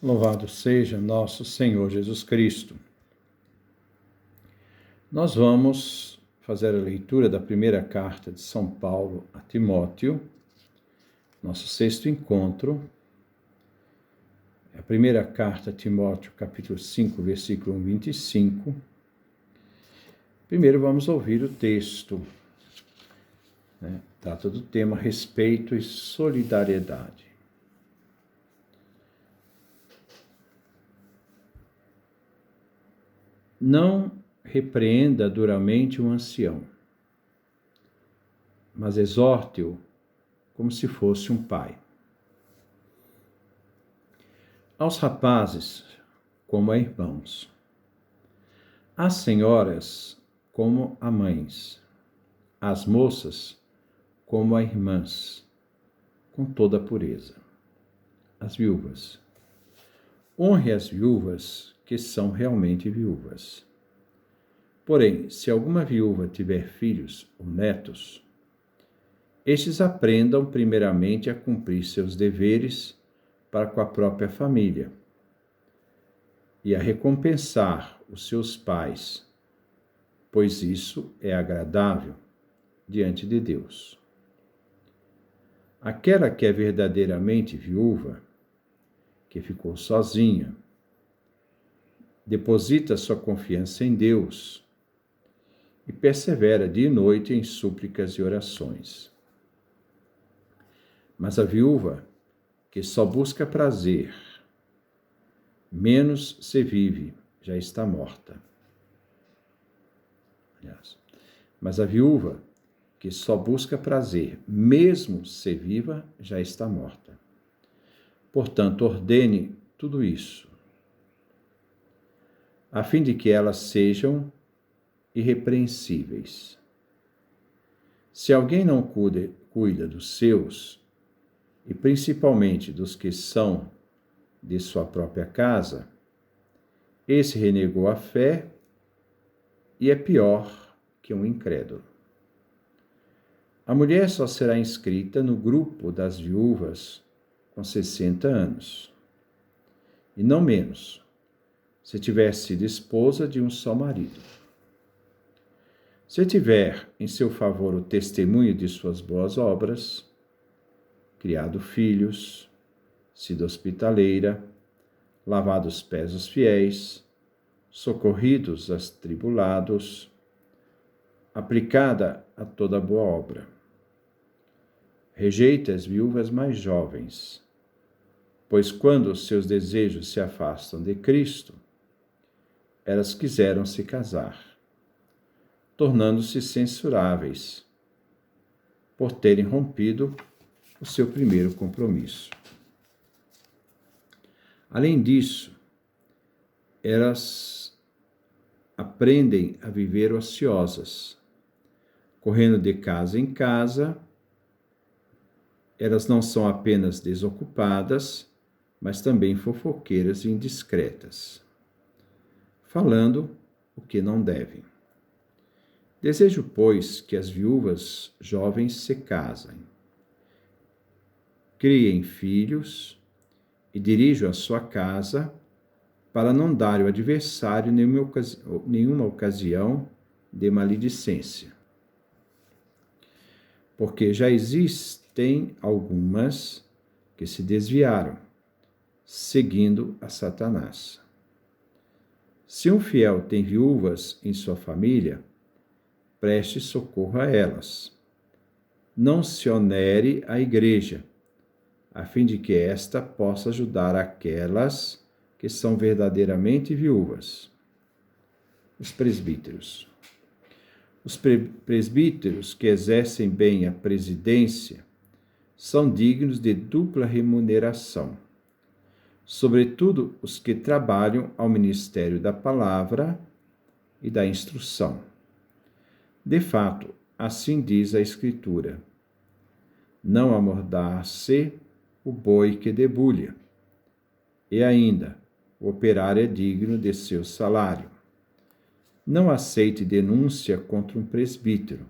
Louvado seja nosso Senhor Jesus Cristo. Nós vamos fazer a leitura da primeira carta de São Paulo a Timóteo, nosso sexto encontro. A primeira carta a Timóteo, capítulo 5, versículo 25. Primeiro vamos ouvir o texto. Trata do tema respeito e solidariedade. Não repreenda duramente o ancião, mas exorte-o como se fosse um pai. Aos rapazes, como a irmãos. Às senhoras, como a mães. Às moças, como a irmãs, com toda a pureza. As viúvas. Honre as viúvas que são realmente viúvas. Porém, se alguma viúva tiver filhos ou netos, estes aprendam primeiramente a cumprir seus deveres para com a própria família e a recompensar os seus pais, pois isso é agradável diante de Deus. Aquela que é verdadeiramente viúva, que ficou sozinha, deposita sua confiança em Deus e persevera dia e noite em súplicas e orações. Mas a viúva, que só busca prazer, menos se vive, já está morta. Mas a viúva, que só busca prazer, mesmo se viva, já está morta. Portanto, ordene tudo isso, a fim de que elas sejam irrepreensíveis. Se alguém não cuida dos seus, e principalmente dos que são de sua própria casa, esse renegou a fé e é pior que um incrédulo. A mulher só será inscrita no grupo das viúvas com 60 anos, e não menos, se tiver sido esposa de um só marido. Se tiver em seu favor o testemunho de suas boas obras, criado filhos, sido hospitaleira, lavado os pés dos fiéis, socorrido os atribulados, aplicada a toda boa obra. Rejeita as viúvas mais jovens, pois quando os seus desejos se afastam de Cristo, elas quiseram se casar, tornando-se censuráveis, por terem rompido o seu primeiro compromisso. Além disso, elas aprendem a viver ociosas, correndo de casa em casa. Elas não são apenas desocupadas, mas também fofoqueiras e indiscretas, falando o que não devem. Desejo, pois, que as viúvas jovens se casem, criem filhos e dirijam a sua casa para não dar ao adversário nenhuma ocasião de maledicência. Porque já existem algumas que se desviaram, seguindo a Satanás. Se um fiel tem viúvas em sua família, preste socorro a elas. Não se onere a igreja, a fim de que esta possa ajudar aquelas que são verdadeiramente viúvas. Os presbíteros. Os presbíteros que exercem bem a presidência são dignos de dupla remuneração, sobretudo os que trabalham ao ministério da palavra e da instrução. De fato, assim diz a Escritura: não amordace o boi que debulha, e ainda, o operário é digno de seu salário. Não aceite denúncia contra um presbítero,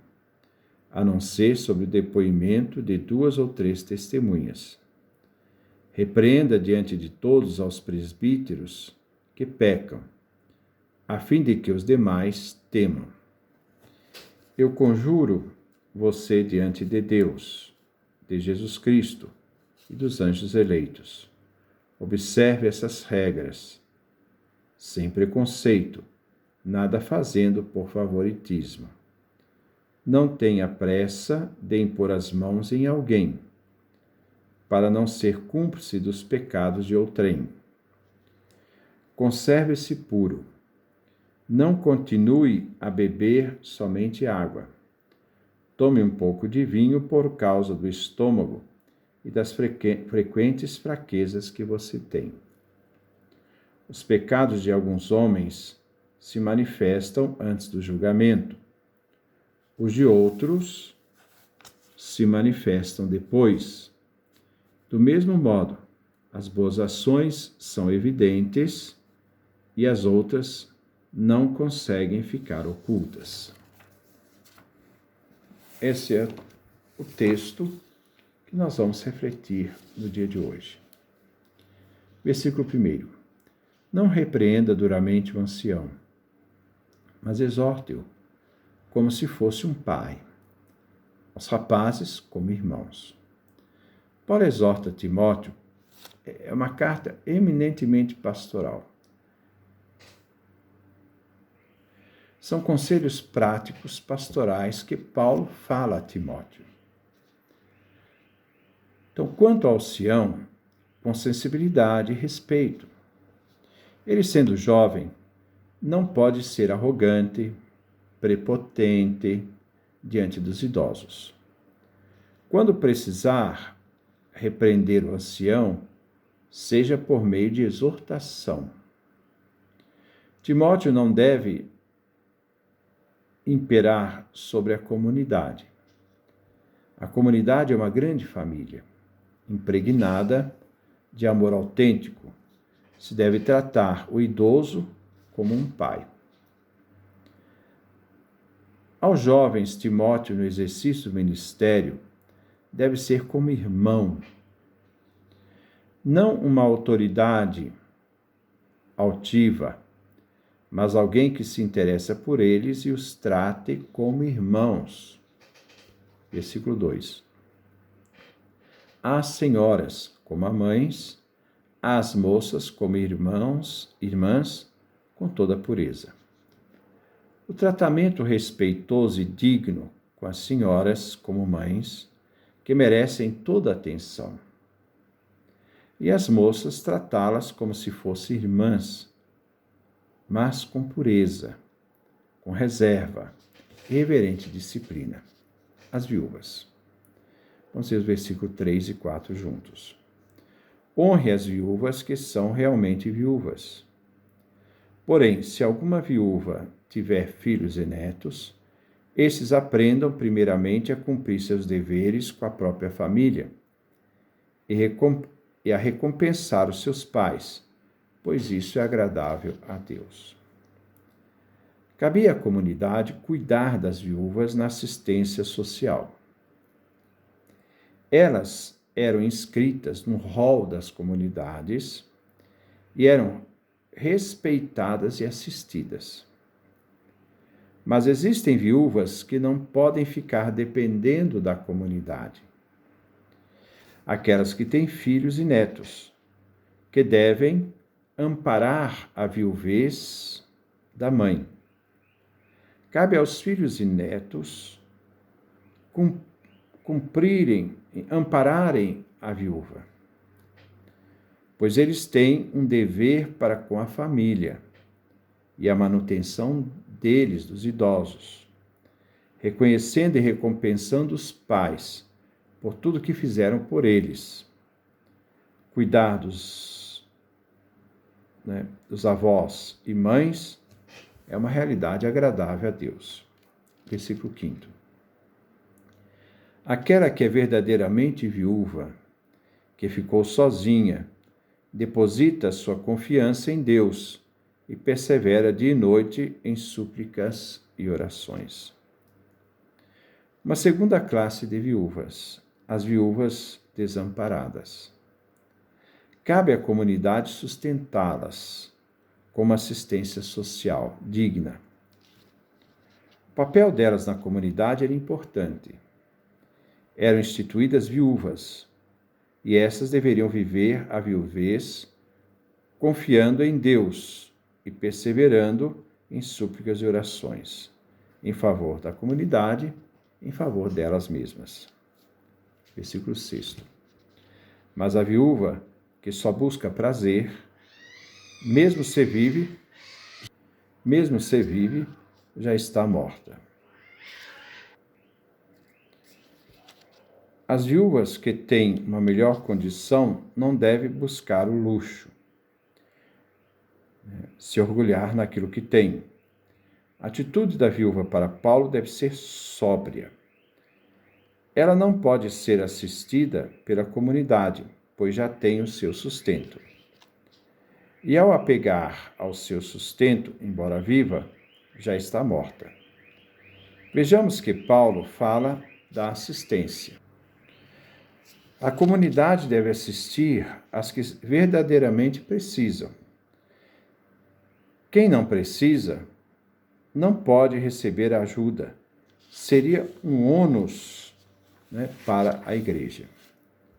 a não ser sob o depoimento de 2 ou 3 testemunhas. Repreenda diante de todos aos presbíteros que pecam, a fim de que os demais temam. Eu conjuro você diante de Deus, de Jesus Cristo e dos anjos eleitos. Observe essas regras, sem preconceito, nada fazendo por favoritismo. Não tenha pressa de impor as mãos em alguém, para não ser cúmplice dos pecados de outrem. Conserve-se puro. Não continue a beber somente água. Tome um pouco de vinho por causa do estômago e das frequentes fraquezas que você tem. Os pecados de alguns homens se manifestam antes do julgamento. Os de outros se manifestam depois. Do mesmo modo, as boas ações são evidentes e as outras não conseguem ficar ocultas. Esse é o texto que nós vamos refletir no dia de hoje. Versículo 1. Não repreenda duramente o ancião, mas exorte-o como se fosse um pai, os rapazes como irmãos. Paulo exorta Timóteo, é uma carta eminentemente pastoral. São conselhos práticos pastorais que Paulo fala a Timóteo. Então, quanto ao ancião, com sensibilidade e respeito. Ele, sendo jovem, não pode ser arrogante, prepotente diante dos idosos. Quando precisar repreender o ancião, seja por meio de exortação. Timóteo não deve imperar sobre a comunidade. A comunidade é uma grande família, impregnada de amor autêntico. Se deve tratar o idoso como um pai. Aos jovens, Timóteo, no exercício do ministério, deve ser como irmão, não uma autoridade altiva, mas alguém que se interessa por eles e os trate como irmãos. Versículo 2. Às senhoras como a mães, às moças como irmãs, com toda a pureza. O tratamento respeitoso e digno com as senhoras como mães, que merecem toda a atenção. E as moças tratá-las como se fossem irmãs, mas com pureza, com reserva, reverente disciplina. As viúvas. Vamos ver os versículos 3 e 4 juntos. Honre as viúvas que são realmente viúvas. Porém, se alguma viúva tiver filhos e netos, estes aprendam primeiramente a cumprir seus deveres com a própria família e a recompensar os seus pais, pois isso é agradável a Deus. Cabia à comunidade cuidar das viúvas na assistência social. Elas eram inscritas no rol das comunidades e eram respeitadas e assistidas. Mas existem viúvas que não podem ficar dependendo da comunidade. Aquelas que têm filhos e netos, que devem amparar a viuvez da mãe. Cabe aos filhos e netos ampararem a viúva, pois eles têm um dever para com a família e a manutenção deles, dos idosos, reconhecendo e recompensando os pais por tudo que fizeram por eles. Cuidar dos avós e mães é uma realidade agradável a Deus. Versículo 5. Aquela que é verdadeiramente viúva, que ficou sozinha, deposita sua confiança em Deus e persevera dia e noite em súplicas e orações. Uma segunda classe de viúvas, as viúvas desamparadas. Cabe à comunidade sustentá-las com uma assistência social digna. O papel delas na comunidade era importante. Eram instituídas viúvas, e essas deveriam viver a viuvez confiando em Deus e perseverando em súplicas e orações, em favor da comunidade, em favor delas mesmas. Versículo 6. Mas a viúva que só busca prazer, mesmo se vive, já está morta. As viúvas que têm uma melhor condição não devem buscar o luxo, se orgulhar naquilo que tem. A atitude da viúva para Paulo deve ser sóbria. Ela não pode ser assistida pela comunidade, pois já tem o seu sustento. E ao apegar ao seu sustento, embora viva, já está morta. Vejamos que Paulo fala da assistência. A comunidade deve assistir as que verdadeiramente precisam. Quem não precisa, não pode receber ajuda. Seria um ônus, para a igreja.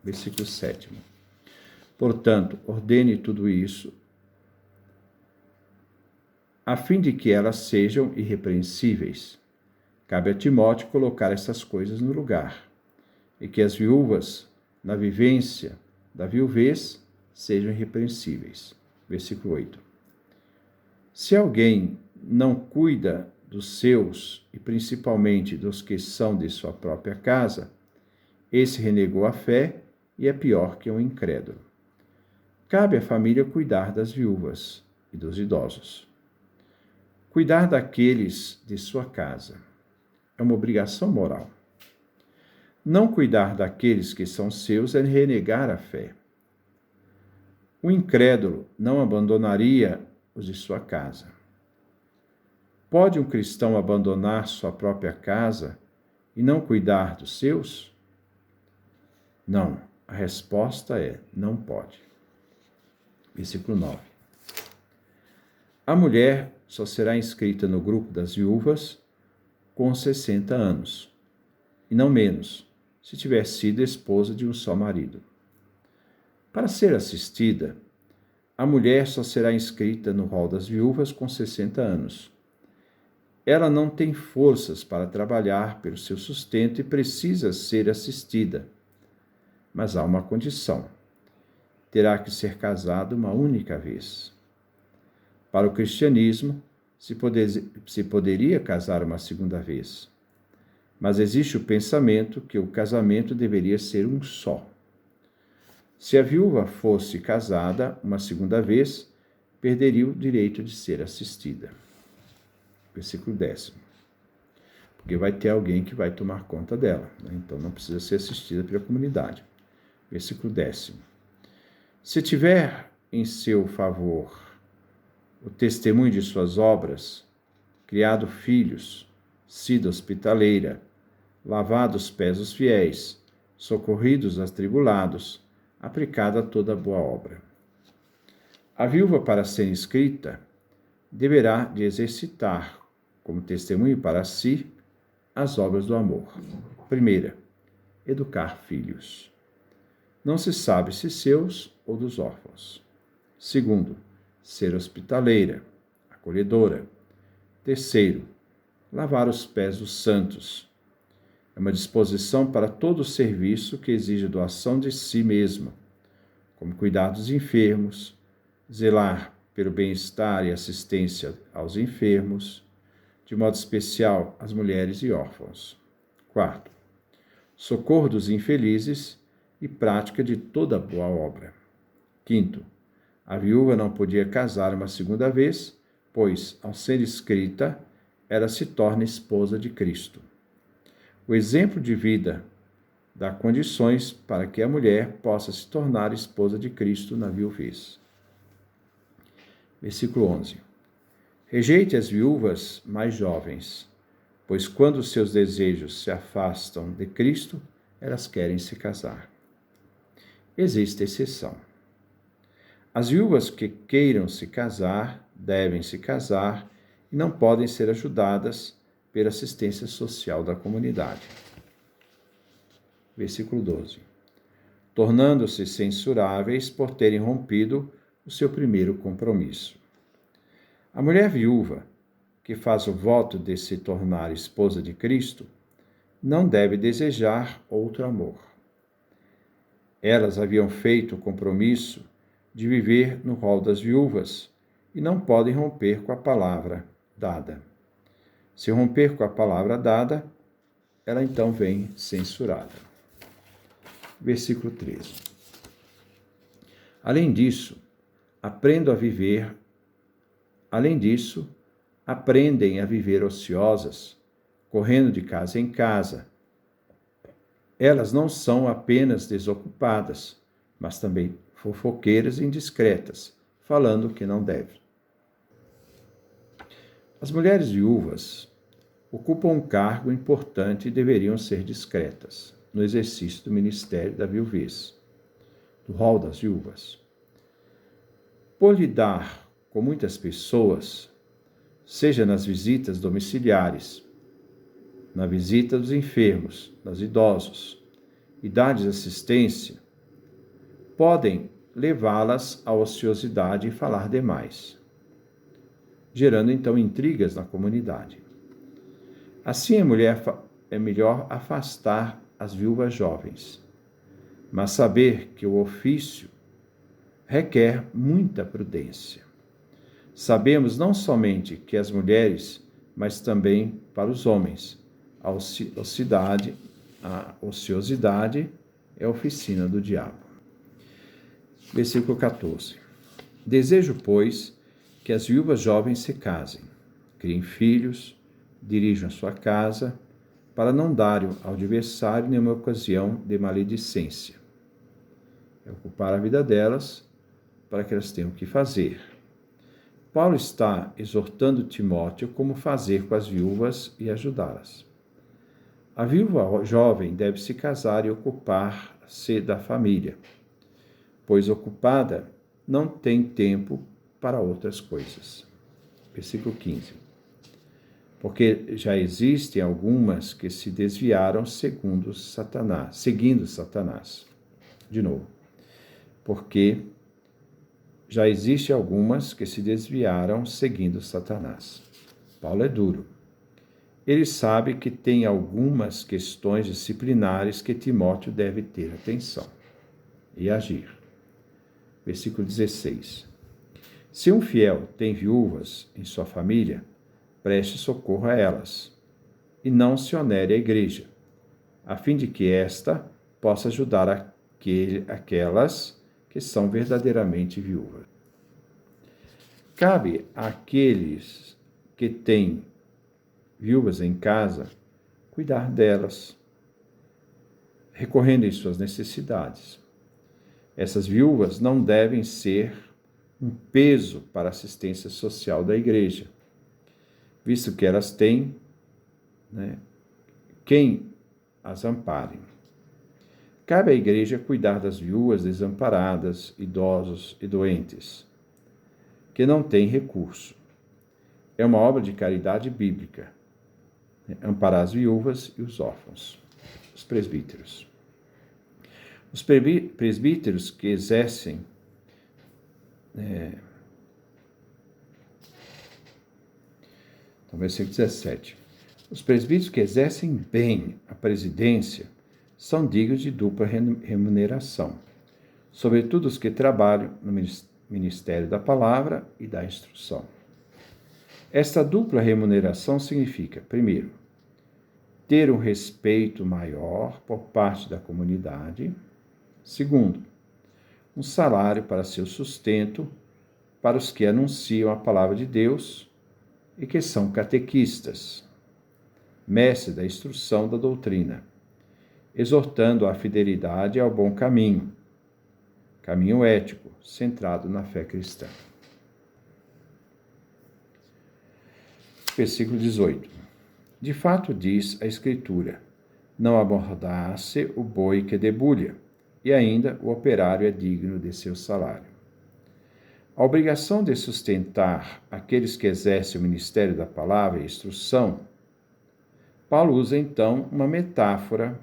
Versículo 7. Portanto, ordene tudo isso, a fim de que elas sejam irrepreensíveis. Cabe a Timóteo colocar essas coisas no lugar, e que as viúvas, na vivência da viuvez, sejam irrepreensíveis. Versículo 8. Se alguém não cuida dos seus, e principalmente dos que são de sua própria casa, esse renegou a fé e é pior que um incrédulo. Cabe à família cuidar das viúvas e dos idosos. Cuidar daqueles de sua casa é uma obrigação moral. Não cuidar daqueles que são seus é renegar a fé. O incrédulo não abandonaria os de sua casa. Pode um cristão abandonar sua própria casa e não cuidar dos seus? Não. A resposta é: não pode. Versículo 9. A mulher só será inscrita no grupo das viúvas com 60 anos, e não menos, se tiver sido esposa de um só marido. Para ser assistida, a mulher só será inscrita no rol das viúvas com 60 anos. Ela não tem forças para trabalhar pelo seu sustento e precisa ser assistida. Mas há uma condição: terá que ser casada uma única vez. Para o cristianismo, se poderia casar uma segunda vez. Mas existe o pensamento que o casamento deveria ser um só. Se a viúva fosse casada uma segunda vez, perderia o direito de ser assistida. Versículo 10. Porque vai ter alguém que vai tomar conta dela, então não precisa ser assistida pela comunidade. Versículo 10. Se tiver em seu favor o testemunho de suas obras, criado filhos, sido hospitaleira, lavado os pés dos fiéis, socorrido os atribulados, aplicada toda boa obra. A viúva, para ser inscrita, deverá de exercitar, como testemunho para si, as obras do amor. Primeira, educar filhos. Não se sabe se seus ou dos órfãos. Segundo, ser hospitaleira, acolhedora. Terceiro, lavar os pés dos santos. É uma disposição para todo o serviço que exige doação de si mesma, como cuidar dos enfermos, zelar pelo bem-estar e assistência aos enfermos, de modo especial às mulheres e órfãos. Quarto, socorro dos infelizes e prática de toda boa obra. Quinto, a viúva não podia casar uma segunda vez, pois, ao ser inscrita, ela se torna esposa de Cristo. O exemplo de vida dá condições para que a mulher possa se tornar esposa de Cristo na viuvez. Versículo 11. Rejeite as viúvas mais jovens, pois quando seus desejos se afastam de Cristo, elas querem se casar. Existe exceção. As viúvas que queiram se casar devem se casar e não podem ser ajudadas pela assistência social da comunidade. Versículo 12. Tornando-se censuráveis por terem rompido o seu primeiro compromisso. A mulher viúva, que faz o voto de se tornar esposa de Cristo, não deve desejar outro amor. Elas haviam feito o compromisso de viver no rol das viúvas e não podem romper com a palavra dada. Se romper com a palavra dada, ela então vem censurada. Versículo 13. Além disso, aprendem a viver ociosas, correndo de casa em casa. Elas não são apenas desocupadas, mas também fofoqueiras e indiscretas, falando o que não deve. As mulheres viúvas ocupam um cargo importante e deveriam ser discretas no exercício do ministério da viuvez, do rol das viúvas. Por lidar com muitas pessoas, seja nas visitas domiciliares, na visita dos enfermos, dos idosos, e dar-lhes assistência, podem levá-las à ociosidade e falar demais, gerando então intrigas na comunidade. Assim, é melhor afastar as viúvas jovens, mas saber que o ofício requer muita prudência. Sabemos não somente que as mulheres, mas também para os homens, a ociosidade é a oficina do diabo. Versículo 14. Desejo, pois, que as viúvas jovens se casem, criem filhos, dirijam a sua casa, para não darem ao adversário nenhuma ocasião de maledicência. É ocupar a vida delas para que elas tenham o que fazer. Paulo está exortando Timóteo como fazer com as viúvas e ajudá-las. A viúva jovem deve se casar e ocupar-se da família, pois ocupada não tem tempo para outras coisas. Versículo 15. Porque já existem algumas que se desviaram seguindo Satanás. De novo. Porque já existem algumas que se desviaram seguindo Satanás. Paulo é duro. Ele sabe que tem algumas questões disciplinares que Timóteo deve ter atenção e agir. Versículo 16. Se um fiel tem viúvas em sua família, preste socorro a elas, e não se onere a igreja, a fim de que esta possa ajudar aquelas que são verdadeiramente viúvas. Cabe àqueles que têm viúvas em casa cuidar delas, recorrendo em suas necessidades. Essas viúvas não devem ser um peso para a assistência social da igreja, visto que elas têm quem as ampare. Cabe à igreja cuidar das viúvas desamparadas, idosos e doentes, que não têm recurso. É uma obra de caridade bíblica, amparar as viúvas e os órfãos. Os presbíteros. Os presbíteros que exercem versículo 17. Os presbíteros que exercem bem a presidência são dignos de dupla remuneração, sobretudo os que trabalham no ministério da palavra e da instrução. Esta dupla remuneração significa, primeiro, ter um respeito maior por parte da comunidade. Segundo, um salário para seu sustento para os que anunciam a palavra de Deus e que são catequistas, mestres da instrução da doutrina, exortando à fidelidade e ao bom caminho ético, centrado na fé cristã. Versículo 18. De fato diz a Escritura, não abordasse o boi que debulha, e ainda o operário é digno de seu salário. A obrigação de sustentar aqueles que exercem o ministério da palavra e instrução, Paulo usa então uma metáfora,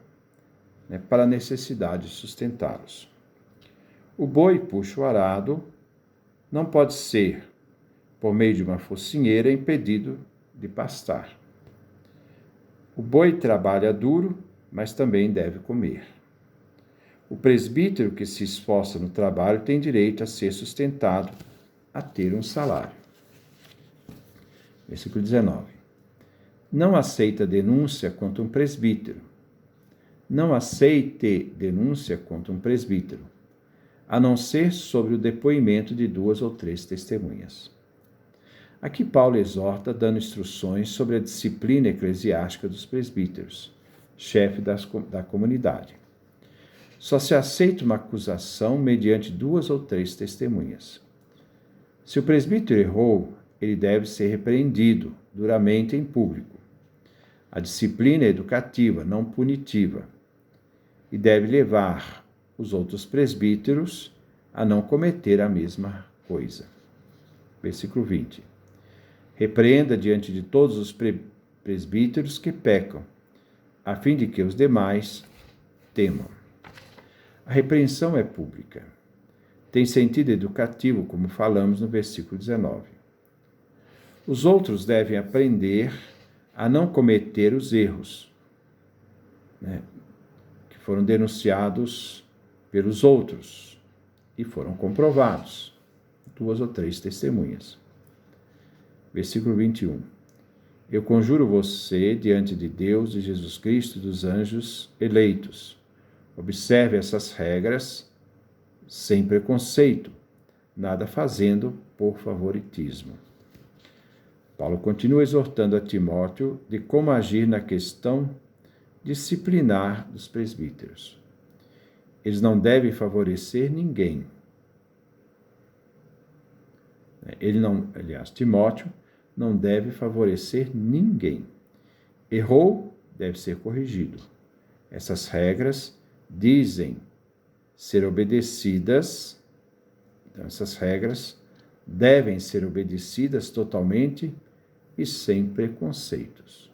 para a necessidade de sustentá-los. O boi puxa o arado, não pode ser, por meio de uma focinheira, impedido de pastar. O boi trabalha duro, mas também deve comer. O presbítero que se esforça no trabalho tem direito a ser sustentado, a ter um salário. Versículo 19. Não aceita denúncia contra um presbítero. Não aceite denúncia contra um presbítero, a não ser sobre o depoimento de 2 ou 3 testemunhas. Aqui Paulo exorta dando instruções sobre a disciplina eclesiástica dos presbíteros, chefe da comunidade. Só se aceita uma acusação mediante 2 ou 3 testemunhas. Se o presbítero errou, ele deve ser repreendido duramente em público. A disciplina é educativa, não punitiva, e deve levar os outros presbíteros a não cometer a mesma coisa. Versículo 20. Repreenda diante de todos os presbíteros que pecam, a fim de que os demais temam. A repreensão é pública. Tem sentido educativo, como falamos no versículo 19. Os outros devem aprender a não cometer os erros, que foram denunciados pelos outros e foram comprovados. 2 ou 3 testemunhas. Versículo 21. Eu conjuro você diante de Deus, de Jesus Cristo e dos anjos eleitos. Observe essas regras sem preconceito, nada fazendo por favoritismo. Paulo continua exortando a Timóteo de como agir na questão disciplinar dos presbíteros. Eles não devem favorecer ninguém. Timóteo não deve favorecer ninguém. Errou, deve ser corrigido. Essas regras dizem ser obedecidas, então essas regras devem ser obedecidas totalmente e sem preconceitos.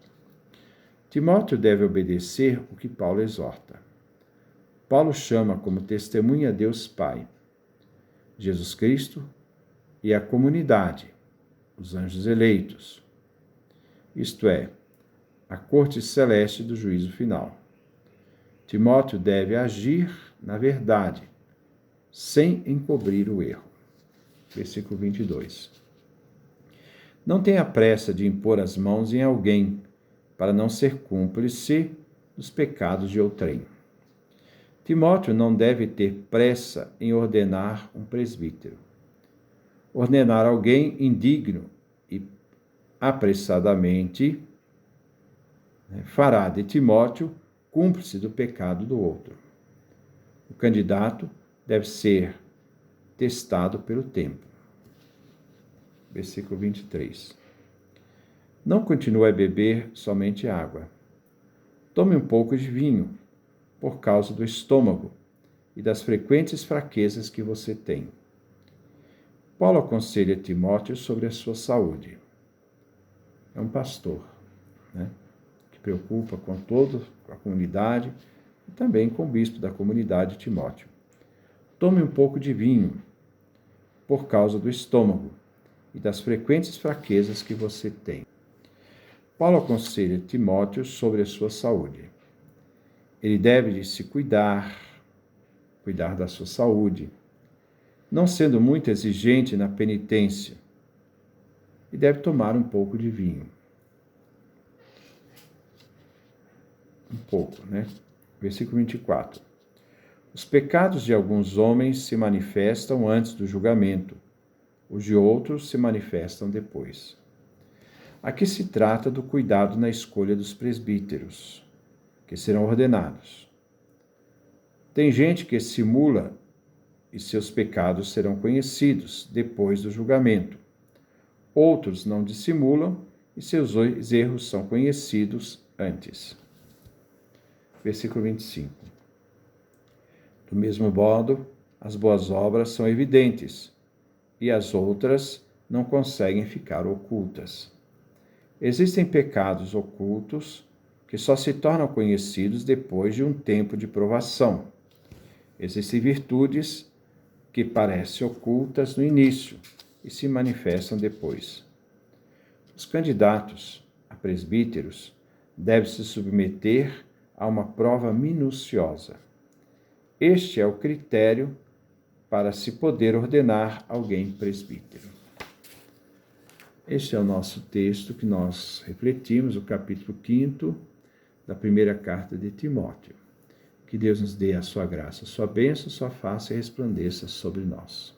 Timóteo deve obedecer o que Paulo exorta. Paulo chama como testemunha Deus Pai, Jesus Cristo e a comunidade, os anjos eleitos, isto é, a corte celeste do juízo final. Timóteo deve agir na verdade, sem encobrir o erro. Versículo 22. Não tenha pressa de impor as mãos em alguém, para não ser cúmplice dos pecados de outrem. Timóteo não deve ter pressa em ordenar um presbítero. Ordenar alguém indigno e apressadamente fará de Timóteo cúmplice do pecado do outro. O candidato deve ser testado pelo tempo. Versículo 23. Não continue a beber somente água. Tome um pouco de vinho, por causa do estômago e das frequentes fraquezas que você tem. Paulo aconselha Timóteo sobre a sua saúde. É um pastor, que preocupa com toda a comunidade e também com o bispo da comunidade, Timóteo. Tome um pouco de vinho, por causa do estômago e das frequentes fraquezas que você tem. Paulo aconselha Timóteo sobre a sua saúde. Ele deve se cuidar da sua saúde, não sendo muito exigente na penitência, e deve tomar um pouco de vinho. Um pouco, Versículo 24. Os pecados de alguns homens se manifestam antes do julgamento, os de outros se manifestam depois. Aqui se trata do cuidado na escolha dos presbíteros, que serão ordenados. Tem gente que simula e seus pecados serão conhecidos depois do julgamento. Outros não dissimulam e seus erros são conhecidos antes. Versículo 25. Do mesmo modo, as boas obras são evidentes, e as outras não conseguem ficar ocultas. Existem pecados ocultos que só se tornam conhecidos depois de um tempo de provação. Existem virtudes que parecem ocultas no início e se manifestam depois. Os candidatos a presbíteros devem se submeter a uma prova minuciosa. Este é o critério para se poder ordenar alguém presbítero. Este é o nosso texto que nós refletimos, o capítulo 5º da primeira carta de Timóteo. Que Deus nos dê a sua graça, a sua bênção, a sua face resplandeça sobre nós.